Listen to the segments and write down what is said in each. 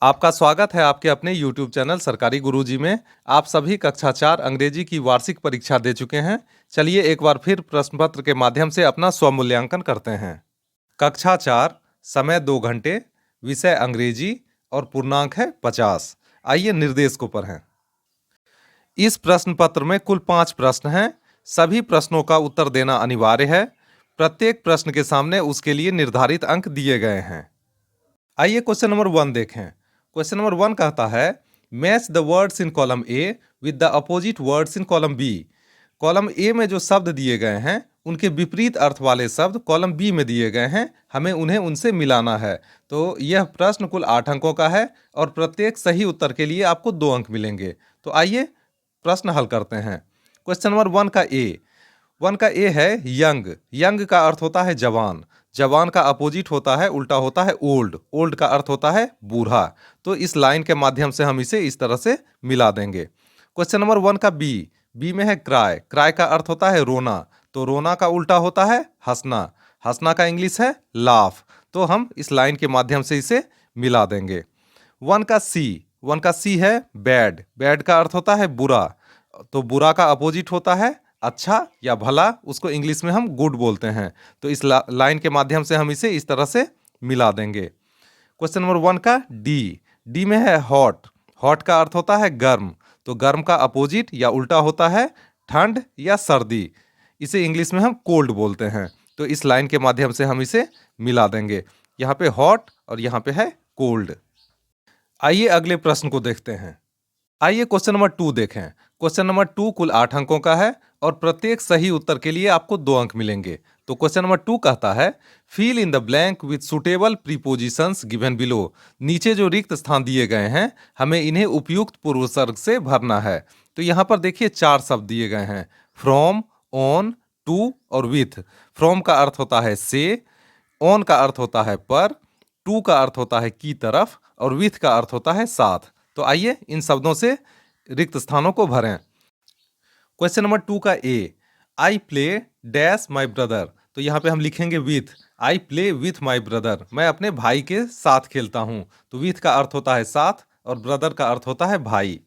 आपका स्वागत है आपके अपने YouTube चैनल सरकारी गुरुजी में। आप सभी कक्षा 4 अंग्रेजी की वार्षिक परीक्षा दे चुके हैं। चलिए एक बार फिर प्रश्न पत्र के माध्यम से अपना स्वमूल्यांकन करते हैं। कक्षा 4, समय 2 घंटे, विषय अंग्रेजी और पूर्णांक है 50। आइए निर्देश को पढ़ें। इस प्रश्न पत्र में कुल 5 प्रश्न हैं। सभी प्रश्नों का उत्तर देना अनिवार्य है। प्रत्येक प्रश्न के सामने उसके लिए निर्धारित अंक दिए गए हैं। आइए क्वेश्चन नंबर 1 देखें। क्वेश्चन नंबर 1 कहता है match the words in column A with the opposite words in column B. Column A में जो शब्द दिए गए हैं उनके विपरीत अर्थ वाले शब्द कॉलम बी में दिए गए हैं, हमें उन्हें उनसे मिलाना है। तो यह प्रश्न कुल 8 अंकों का है और प्रत्येक सही उत्तर के लिए आपको 2 अंक मिलेंगे। तो आइए प्रश्न हल करते हैं। क्वेश्चन नंबर 1 का ए है यंग। यंग का अर्थ होता है जवान। जवान का अपोजिट होता है, उल्टा होता है ओल्ड। ओल्ड का अर्थ होता है बूढ़ा। तो इस लाइन के माध्यम से हम इसे इस तरह से मिला देंगे। क्वेश्चन नंबर 1 का बी में है क्राई। क्राई का अर्थ होता है रोना। तो रोना का उल्टा होता है हंसना। हंसना का इंग्लिश है लाफ। तो हम इस लाइन के माध्यम से इसे मिला देंगे। 1 का सी है बैड। बैड का अर्थ होता है बुरा। तो बुरा का अपोजिट होता है अच्छा या भला, उसको इंग्लिश में हम गुड बोलते हैं। तो इस लाइन के माध्यम से हम इसे इस तरह से मिला देंगे। क्वेश्चन नंबर 1 का डी में है हॉट। हॉट का अर्थ होता है गर्म। तो गर्म का अपोजिट या उल्टा होता है ठंड या सर्दी। इसे इंग्लिश में हम कोल्ड बोलते हैं। तो इस लाइन के माध्यम से हम इसे मिला देंगे। यहाँ पे हॉट और यहाँ पे है कोल्ड। आइए अगले प्रश्न को देखते हैं। आइए क्वेश्चन नंबर 2 देखें। क्वेश्चन नंबर 2 कुल 8 अंकों का है और प्रत्येक सही उत्तर के लिए आपको 2 अंक मिलेंगे। तो क्वेश्चन नंबर 2 कहता है fill in the blank with suitable prepositions given below. नीचे जो रिक्त स्थान दिए गए हैं हमें इन्हें उपयुक्त पूर्वसर्ग से भरना है। तो यहाँ पर देखिए 4 शब्द दिए गए हैं, फ्रॉम, ऑन, टू और विथ। फ्रॉम का अर्थ होता है से, ऑन का अर्थ होता है पर, टू का अर्थ होता है की तरफ और विथ का अर्थ होता है साथ। तो आइए इन शब्दों से रिक्त स्थानों को भरें। क्वेश्चन नंबर 2 का I play dash my brother. तो यहाँ पे हम लिखेंगे with. I play with my brother. मैं अपने भाई के साथ खेलता हूँ। तो विथ का अर्थ होता है साथ और ब्रदर का अर्थ होता है भाई।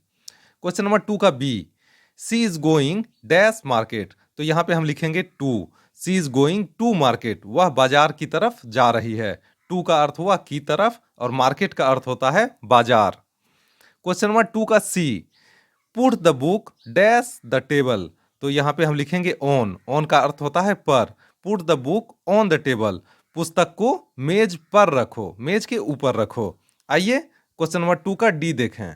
क्वेश्चन नंबर 2 का she is going dash market. तो यहाँ पे हम लिखेंगे to. She is going to market. वह बाजार की तरफ जा रही है। टू का अर्थ हुआ की तरफ और मार्केट का अर्थ होता है बाजार। क्वेश्चन नंबर 2 का put the book dash the table. तो यहाँ पे हम लिखेंगे ऑन। ऑन का अर्थ होता है पर। Put the book on the table. पुस्तक को मेज पर रखो, मेज के ऊपर रखो। आइए क्वेश्चन नंबर 2 का देखें।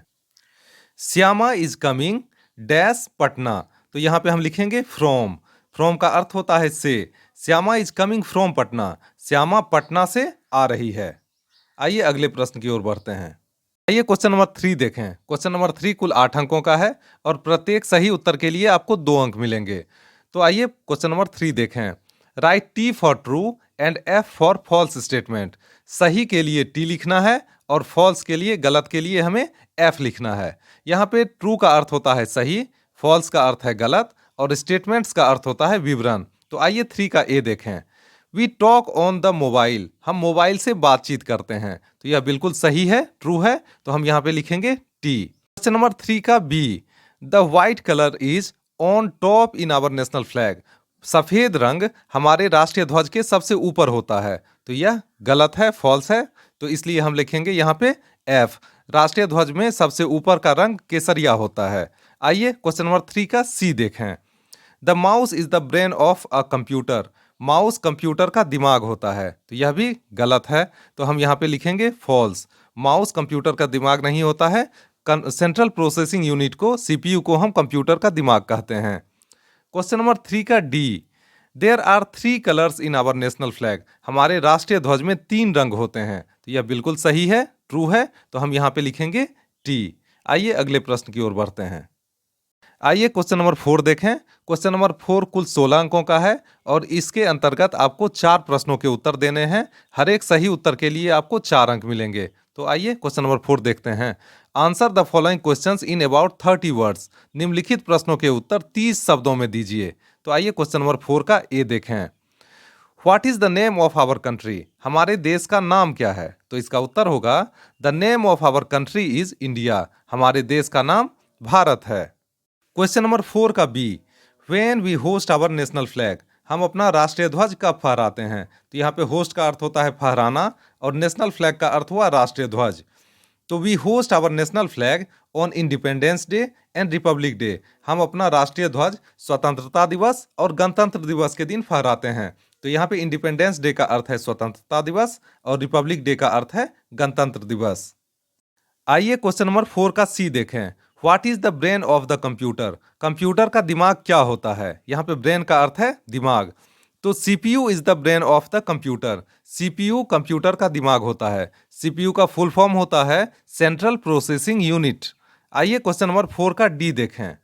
Shyama is coming dash Patna. तो यहाँ पे हम लिखेंगे फ्रॉम। फ्रॉम का अर्थ होता है से। Shyama is coming from Patna. Shyama Patna से आ रही है। आइए अगले प्रश्न की ओर बढ़ते हैं। आइए क्वेश्चन नंबर 3 देखें। क्वेश्चन नंबर 3 कुल 8 अंकों का है और प्रत्येक सही उत्तर के लिए आपको 2 अंक मिलेंगे। तो आइए क्वेश्चन नंबर 3 देखें। Write T for true and F for false statement. सही के लिए टी लिखना है और फॉल्स के लिए, गलत के लिए हमें एफ लिखना है। यहाँ पे ट्रू का अर्थ होता है सही, फॉल्स का अर्थ है गलत और स्टेटमेंट्स का अर्थ होता है विवरण। तो आइए 3 का देखें। We talk on the mobile. हम मोबाइल से बातचीत करते हैं। तो यह बिल्कुल सही है, ट्रू है। तो हम यहाँ पे लिखेंगे टी। क्वेश्चन नंबर 3 का the white colour is on top in our national flag. सफेद रंग हमारे राष्ट्रीय ध्वज के सबसे ऊपर होता है। तो यह गलत है, फॉल्स है। तो इसलिए हम लिखेंगे यहाँ पे एफ। राष्ट्रीय ध्वज में सबसे ऊपर का रंग केसरिया होता है। आइए क्वेश्चन नंबर 3 का देखें। The mouse is the brain of a computer. Mouse computer का दिमाग होता है। तो यह भी गलत है। तो हम यहाँ पे लिखेंगे फॉल्स। माउस कंप्यूटर का दिमाग नहीं होता है। सेंट्रल प्रोसेसिंग यूनिट को, सीपीयू को हम कंप्यूटर का दिमाग कहते हैं। क्वेश्चन नंबर 3 का there are 3 colours in our national flag. हमारे राष्ट्रीय ध्वज में 3 रंग होते हैं। तो यह बिल्कुल सही है, ट्रू है। तो हम यहाँ पे लिखेंगे टी। आइए अगले प्रश्न की ओर बढ़ते हैं। आइए क्वेश्चन नंबर 4 देखें। क्वेश्चन नंबर 4 कुल 16 अंकों का है और इसके अंतर्गत आपको 4 प्रश्नों के उत्तर देने हैं। हर एक सही उत्तर के लिए आपको 4 अंक मिलेंगे। तो आइए क्वेश्चन नंबर 4 देखते हैं। Answer the following questions in about 30 words. निम्नलिखित प्रश्नों के उत्तर 30 शब्दों में दीजिए। तो आइए क्वेश्चन नंबर 4 का देखें। What is the name of our country. हमारे देश का नाम क्या है। तो इसका उत्तर होगा the name of our country is India. हमारे देश का नाम भारत है। क्वेश्चन नंबर 4 का B, when we host our national flag, हम अपना राष्ट्रीय ध्वज कब फहराते हैं? तो यहाँ पे होस्ट का अर्थ होता है फहराना और नेशनल फ्लैग का अर्थ हुआ राष्ट्रीय ध्वज। तो we host our national flag on Independence Day and Republic Day, हम अपना राष्ट्रीय ध्वज स्वतंत्रता दिवस और गणतंत्र दिवस के दिन फहराते हैं। तो यहाँ पे इंडिपेंडेंस डे का अर्थ है स्वतंत्रता दिवस और रिपब्लिक डे का अर्थ है गणतंत्र दिवस। आइए क्वेश्चन नंबर 4 का सी देखें। What is the brain of the computer, computer का दिमाग क्या होता है? यहाँ पे ब्रेन का अर्थ है दिमाग। तो CPU is the brain of the computer, CPU computer का दिमाग होता है। सीपीयू का फुल फॉर्म होता है सेंट्रल प्रोसेसिंग यूनिट। आइए क्वेश्चन नंबर 4 का डी देखें।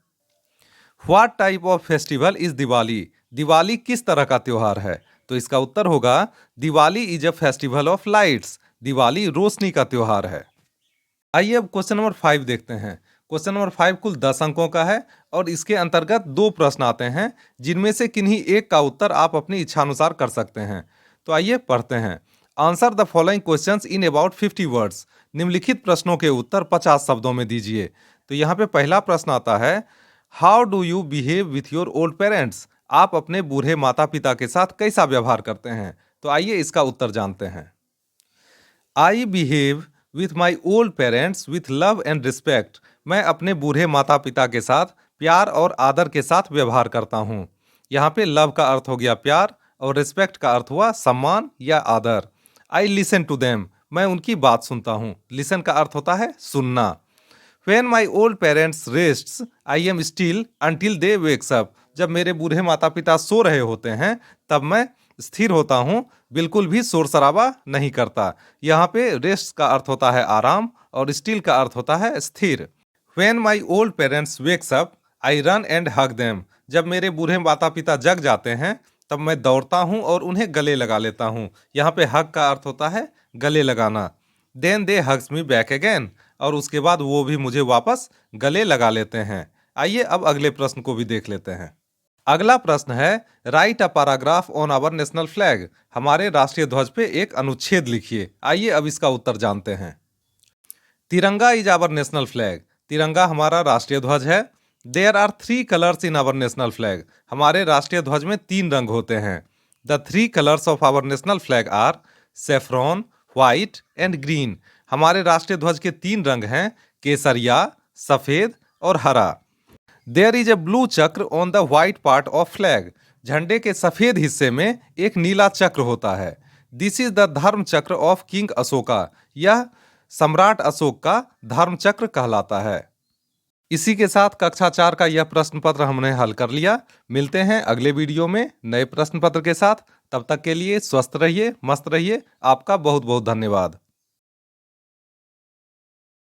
What type of festival is Diwali, Diwali किस तरह का त्योहार है? तो इसका उत्तर होगा Diwali is a festival of lights, Diwali रोशनी का त्योहार है। आइए अब क्वेश्चन नंबर 5 देखते हैं। क्वेश्चन नंबर 5 कुल 10 अंकों का है और इसके अंतर्गत 2 प्रश्न आते हैं, जिनमें से किन्हीं एक का उत्तर आप अपनी इच्छानुसार कर सकते हैं। तो आइए पढ़ते हैं। Answer the following questions in about 50 words, निम्नलिखित प्रश्नों के उत्तर 50 शब्दों में दीजिए। तो यहाँ पे पहला प्रश्न आता है, how do you behave with your old parents, आप अपने बूढ़े माता पिता के साथ कैसा व्यवहार करते हैं? तो आइए इसका उत्तर जानते हैं। I behave with my old parents with love and respect, मैं अपने बूढ़े माता पिता के साथ प्यार और आदर के साथ व्यवहार करता हूँ। यहाँ पे लव का अर्थ हो गया प्यार और रिस्पेक्ट का अर्थ हुआ सम्मान या आदर। आई लिसन टू देम, मैं उनकी बात सुनता हूँ। लिसन का अर्थ होता है सुनना। When my old parents rests I am still until they wakes up, जब मेरे बूढ़े माता पिता सो रहे होते हैं तब मैं स्थिर होता हूँ, बिल्कुल भी शोर शराबा नहीं करता। यहाँ पे रेस्ट का अर्थ होता है आराम और स्टिल का अर्थ होता है स्थिर। When my old parents wakes up I run and hug them, जब मेरे बूढ़े माता पिता जग जाते हैं तब मैं दौड़ता हूँ और उन्हें गले लगा लेता हूँ। यहाँ पे हग का अर्थ होता है गले लगाना। Then they hugs me back again, और उसके बाद वो भी मुझे वापस गले लगा लेते हैं। आइए अब अगले प्रश्न को भी देख लेते हैं। अगला प्रश्न है, write a paragraph on our national flag, हमारे राष्ट्रीय ध्वज पे एक अनुच्छेद लिखिए। आइए अब इसका उत्तर जानते हैं। तिरंगा इज आवर नेशनल फ्लैग, तिरंगा हमारा राष्ट्रीय ध्वज है। There are 3 colours in our national flag, हमारे राष्ट्रीय ध्वज में 3 रंग होते हैं। The 3 colours of our national flag are saffron, white and green, हमारे राष्ट्रीय ध्वज के 3 रंग हैं, केसरिया, सफेद और हरा। देयर इज ए ब्लू चक्र on the white part of flag, झंडे के सफेद हिस्से में एक नीला चक्र होता है। दिस इज द धर्म चक्र ऑफ किंग अशोका, यह सम्राट अशोक का धर्म चक्र कहलाता है। इसी के साथ कक्षा 4 का यह प्रश्न पत्र हमने हल कर लिया। मिलते हैं अगले वीडियो में नए प्रश्न पत्र के साथ। तब तक के लिए स्वस्थ रहिए, मस्त रहिए। आपका बहुत बहुत धन्यवाद।